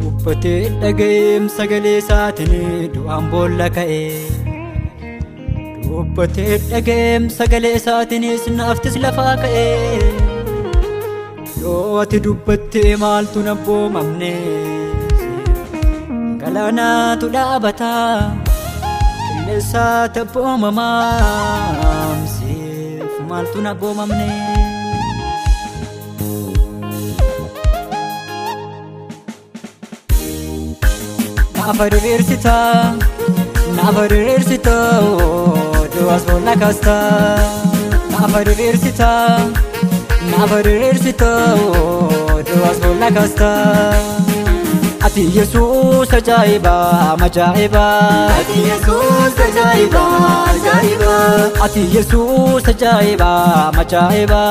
Dubbate dhaga'eem sagalee isaatiin du'aan boolla ka'e. Dubbate dhaga'eem sagalee isaatiinis naaftis lafaa ka'e. Yoo ati dubbatte maaltu nabboomamne galaanaatu dhaabata qilleensaa tabboomamaa siif maaltu nabboomamne. Nafa diriirsita du'as boolla kaasta. Nafa diriirsita du'as boolla kaasta. Ati Yesuus ajaa'iba majaa'iba. Ati Yesuus ajaa'iba ajaa'iba. Ati Yesuus ajaa'iba majaa'iba.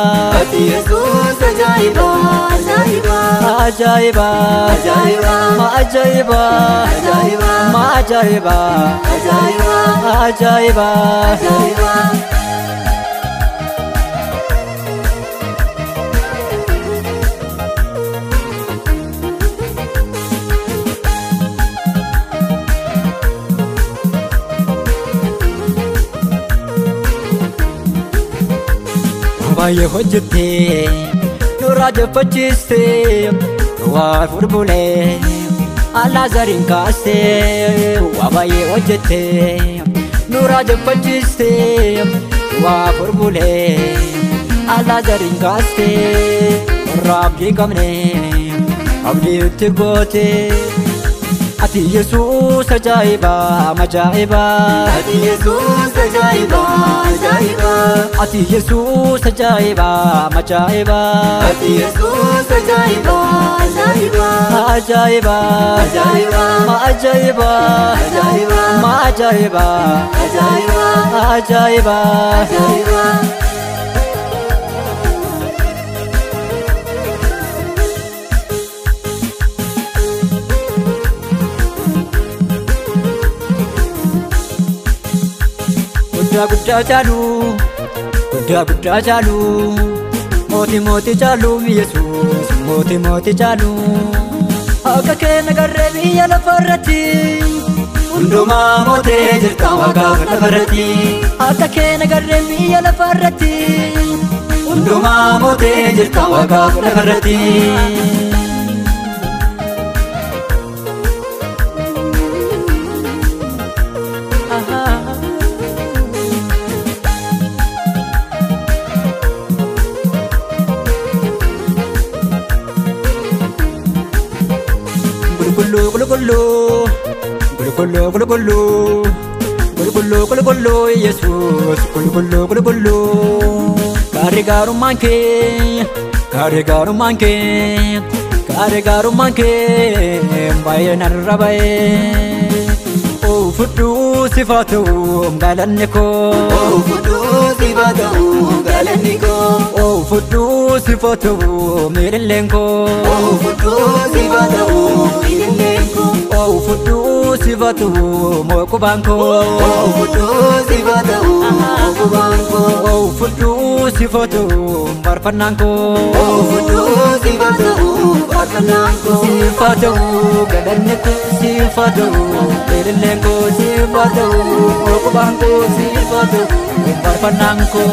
Ati Yesuus ajaa'iba ajaa'iba. Ajaa'iba ajaa'iba. ma ajaa'iba Ajaa'iba. ma ajaa'iba Ajaa'iba. ajaa'iba. Ajaa'iba. Baay'ee hojjettee duraa jeffachiistee waa furbulee Alaazariin kaastee. Waa baay'ee hojjettee duraa jeffachiistee waa furbulee Alaazariin kaastee. Warra abdii qabne abdiitti gootee. Ati Yesuus ajaa'iba majaa'iba. Ati Yesuus ajaa'iba ajaa'iba. Ati Yesuus ajaa'iba majaa'iba. Ati Yesuus ajaa'iba ajaa'iba. Ajaa'iba Ajaa'iba. ma ajaa'iba Ajaa'iba. ma ajaa'iba Ajaa'iba. ajaa'iba. Ajaa'iba. Guddaa jaalu mootii jaalu Yesuus mootii jaalu. Akka kee nagarree biyya lafarratti Hundumaa mootee jirta Waaqaaf lafarratti. akka kee nagarree biyya lafarratti Hundumaa mootee jirta Waaqaaf lafarratti. Qulqulluu Yesuus qulqulluu. Gaarii gaarummaan kee baay'ee narra ba'ee. Fudhuu sifa ta'u galanni koo. Fudhuu sifa ta'u galanni koo. Fudhuu sifa ta'u miidhagleen koo. Fudhuu sifa ta'u miidhagleen koo. Fudhuu sifa ta'u mookubaan koo. Fudhuu sifa ta'u mookubaan koo. Fudhuu sifa ta'u faarfannaan koo. Fudhuu sifa ta'u faarfannaan koo. Sifa ta'u galanni koo. Sifa ta'u miidhagleen koo. Sifa ta'u mookubaan koo. Sifa ta'u faarfannaan koo.